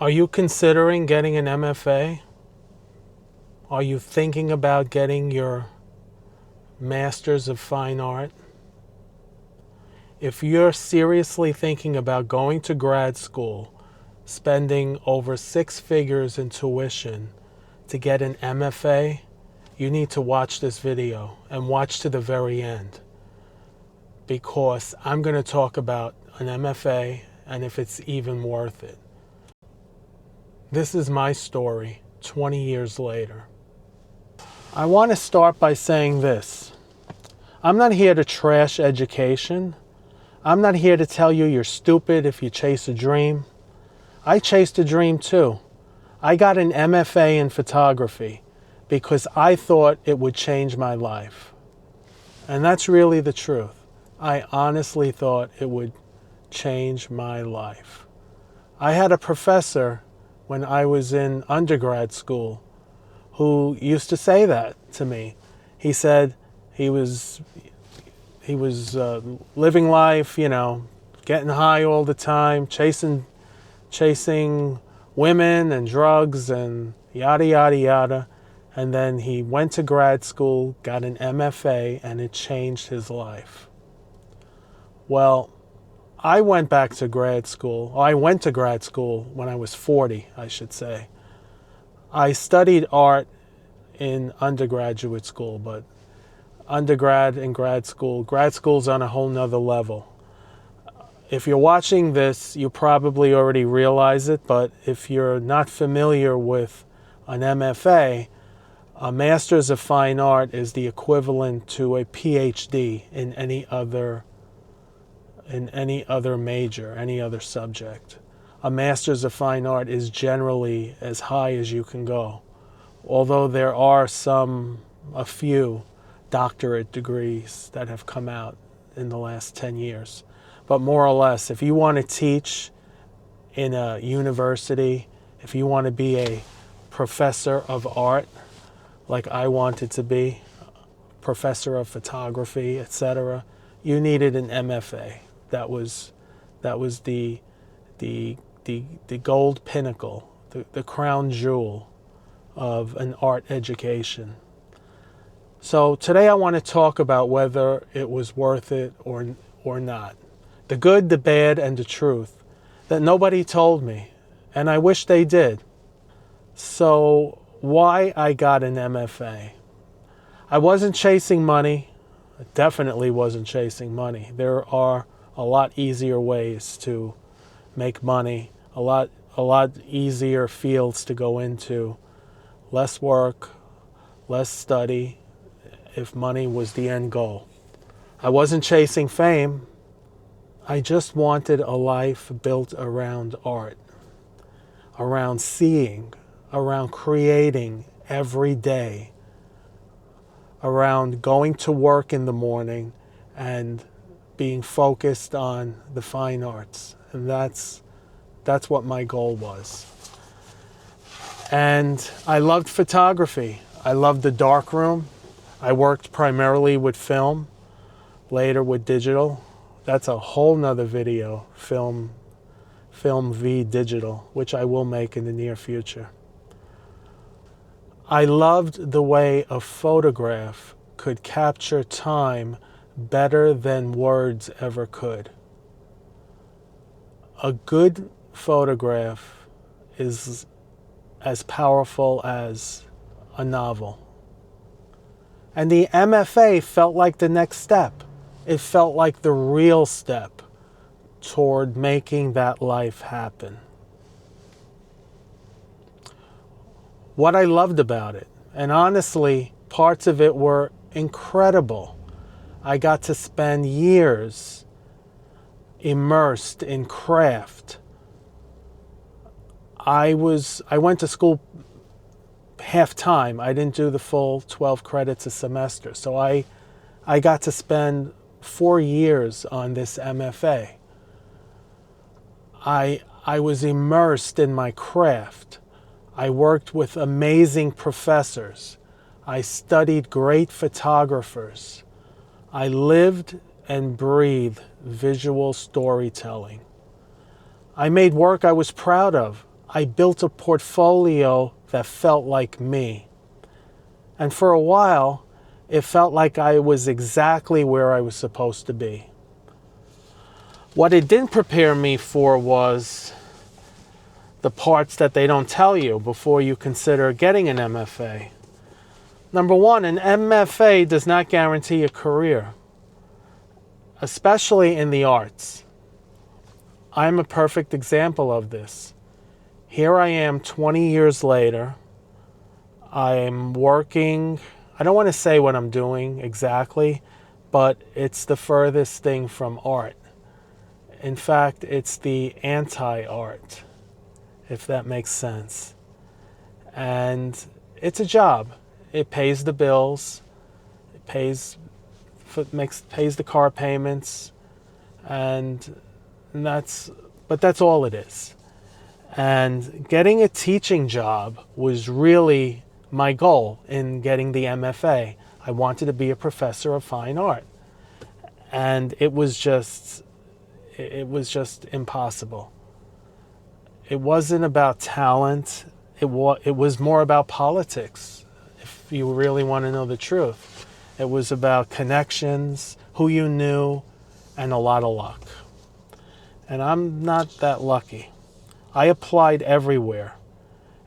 Are you considering getting an MFA? Are you thinking about getting your Masters of Fine Art? If you're seriously thinking about going to grad school, spending over 6 figures in tuition to get an MFA, you need to watch this video and watch to the very end, because I'm going to talk about an MFA and if it's even worth it. This is my story 20 years later. I want to start by saying this. I'm not here to trash education. I'm not here to tell you you're stupid if you chase a dream. I chased a dream too. I got an MFA in photography because I thought it would change my life. And that's really the truth. I honestly thought it would change my life. I had a professor when I was in undergrad school who used to say that to me. He said he was living life, getting high all the time, chasing women and drugs and yada, yada, yada. And then he went to grad school, got an MFA, and it changed his life. Well, I went back to grad school. I went to grad school when I was 40, I should say. I studied art in undergraduate school, but undergrad and grad school's on a whole nother level. If you're watching this, you probably already realize it, but if you're not familiar with an MFA, a Master's of Fine Art is the equivalent to a PhD in any other major, any other subject. A Master's of Fine Art is generally as high as you can go, although there are a few doctorate degrees that have come out in the last 10 years. But more or less, if you want to teach in a university, if you want to be a professor of art, like I wanted to be, professor of photography, etc., you needed an MFA. That was the gold pinnacle, the crown jewel of an art education. So today I want to talk about whether it was worth it or not. The good, the bad, and the truth that nobody told me, and I wish they did. So why I got an MFA? I wasn't chasing money. I definitely wasn't chasing money. There are a lot easier ways to make money, a lot easier fields to go into, less work, less study, if money was the end goal. I wasn't chasing fame. I just wanted a life built around art, around seeing, around creating every day, around going to work in the morning and being focused on the fine arts. And that's what my goal was. And I loved photography. I loved the darkroom. I worked primarily with film, later with digital. That's a whole nother video, film v digital, which I will make in the near future. I loved the way a photograph could capture time better than words ever could. A good photograph is as powerful as a novel. And the MFA felt like the next step. It felt like the real step toward making that life happen. What I loved about it, and honestly, parts of it were incredible. I got to spend years immersed in craft. I went to school half-time. I didn't do the full 12 credits a semester. So I got to spend 4 years on this MFA. I was immersed in my craft. I worked with amazing professors. I studied great photographers. I lived and breathed visual storytelling. I made work I was proud of. I built a portfolio that felt like me. And for a while, it felt like I was exactly where I was supposed to be. What it didn't prepare me for was the parts that they don't tell you before you consider getting an MFA. Number one, an MFA does not guarantee a career, especially in the arts. I'm a perfect example of this. Here I am 20 years later. I'm working, I don't want to say what I'm doing exactly, but it's the furthest thing from art. In fact, it's the anti-art, if that makes sense. And it's a job. It pays the bills, it pays the car payments, and that's all it is. And getting a teaching job was really my goal in getting the MFA. I wanted to be a professor of fine art. And it was just impossible. It wasn't about talent. It was more about politics, if you really want to know the truth. It was about connections, who you knew, and a lot of luck. And I'm not that lucky. I applied everywhere,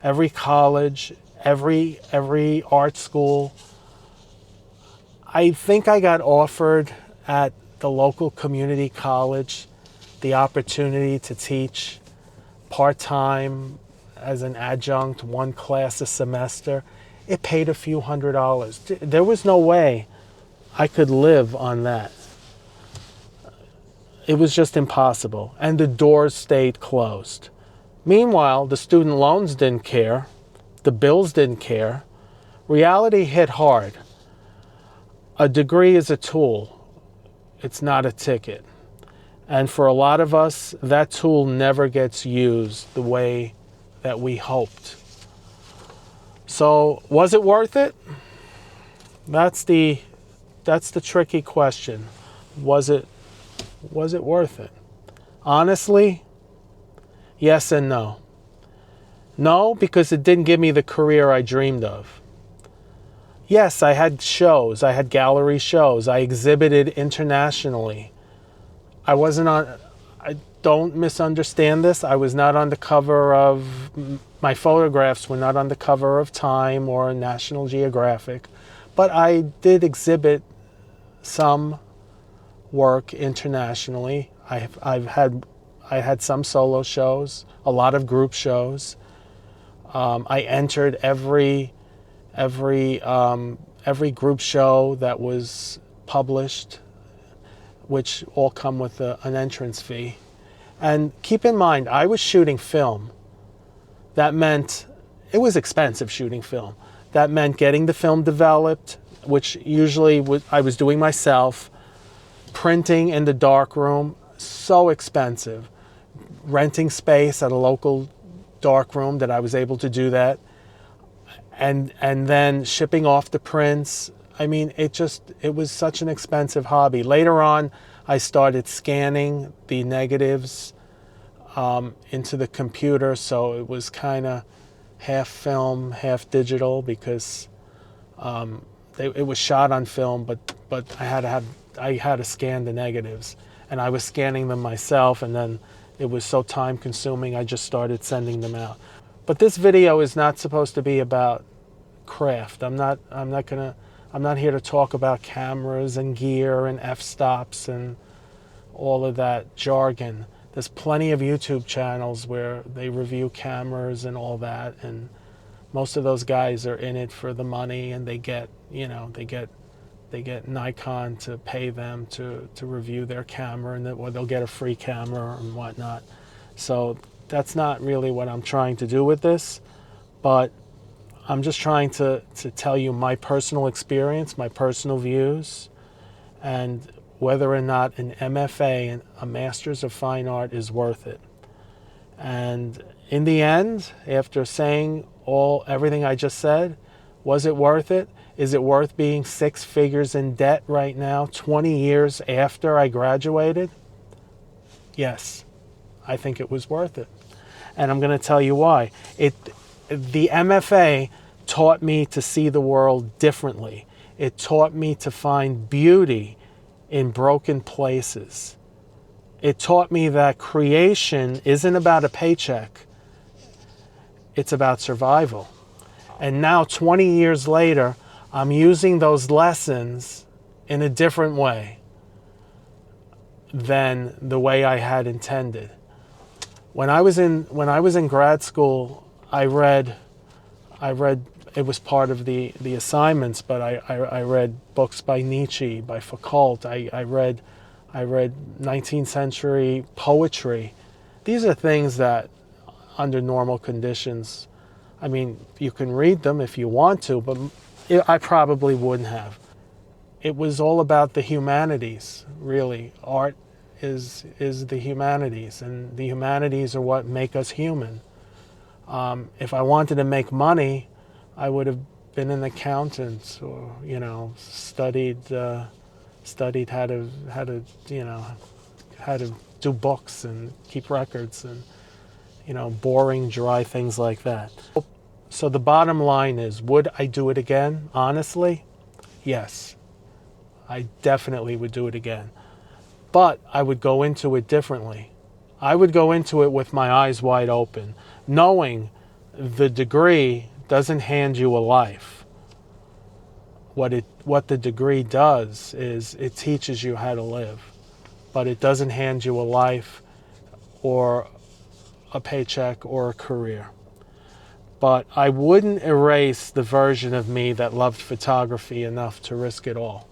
every college, every art school. I think I got offered at the local community college the opportunity to teach part-time as an adjunct, one class a semester. It paid a few $100s. There was no way I could live on that. It was just impossible, and the doors stayed closed. Meanwhile, the student loans didn't care, the bills didn't care. Reality hit hard. A degree is a tool, it's not a ticket. And for a lot of us, that tool never gets used the way that we hoped. So, was it worth it? That's the tricky question. Was it worth it? Honestly, yes and no. No, because it didn't give me the career I dreamed of. Yes, I had shows, I had gallery shows, I exhibited internationally. Don't misunderstand this, I was not on the cover of, my photographs were not on the cover of Time or National Geographic, but I did exhibit some work internationally. I had some solo shows, a lot of group shows. I entered every group show that was published, which all come with an entrance fee. And keep in mind, I was shooting film. That meant it was expensive shooting film. That meant getting the film developed, which usually I was doing myself, printing in the darkroom, so expensive. Renting space at a local darkroom that I was able to do that. And then shipping off the prints. I mean, it was such an expensive hobby. Later on, I started scanning the negatives into the computer, so it was kind of half film, half digital, because it was shot on film, but I had to scan the negatives, and I was scanning them myself, and then it was so time consuming, I just started sending them out. But this video is not supposed to be about craft. I'm not here to talk about cameras and gear and f-stops and all of that jargon. There's plenty of YouTube channels where they review cameras and all that, and most of those guys are in it for the money, and they get Nikon to pay them to review their camera, or they'll get a free camera and whatnot. So that's not really what I'm trying to do with this, but I'm just trying to tell you my personal experience, my personal views, and whether or not an MFA and a Master's of Fine Art is worth it. And in the end, after saying everything I just said, was it worth it? Is it worth being 6 figures in debt right now, 20 years after I graduated? Yes, I think it was worth it. And I'm going to tell you why. The MFA taught me to see the world differently. It taught me to find beauty in broken places. It taught me that creation isn't about a paycheck. It's about survival. And now, 20 years later, I'm using those lessons in a different way than the way I had intended. When I was in grad school, I read it was part of the assignments, but I read books by Nietzsche, by Foucault. I read 19th century poetry. These are things that, under normal conditions, I mean, you can read them if you want to, but I probably wouldn't have. It was all about the humanities, really. Art is the humanities, and the humanities are what make us human. If I wanted to make money, I would have been an accountant, or studied how to do books and keep records, and boring, dry things like that. So the bottom line is, would I do it again? Honestly, yes. I definitely would do it again. But I would go into it differently. I would go into it with my eyes wide open, knowing the degree doesn't hand you a life. What the degree does is it teaches you how to live, but it doesn't hand you a life or a paycheck or a career. But I wouldn't erase the version of me that loved photography enough to risk it all.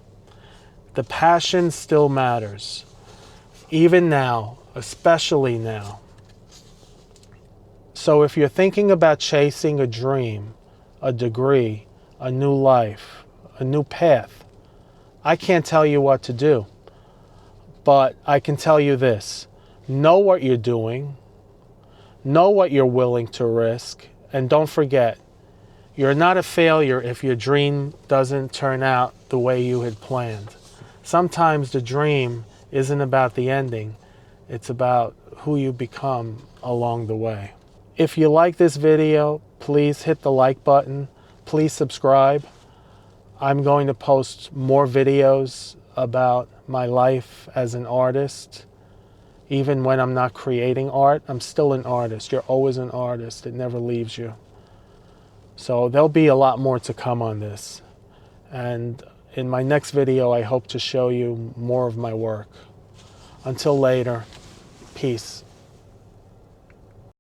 The passion still matters, even now, especially now. So if you're thinking about chasing a dream, a degree, a new life, a new path, I can't tell you what to do, but I can tell you this: know what you're doing, know what you're willing to risk, and don't forget, you're not a failure if your dream doesn't turn out the way you had planned. Sometimes the dream isn't about the ending, it's about who you become along the way. If you like this video, please hit the like button. Please subscribe. I'm going to post more videos about my life as an artist. Even when I'm not creating art, I'm still an artist. You're always an artist. It never leaves you. So there'll be a lot more to come on this. And in my next video, I hope to show you more of my work. Until later, peace.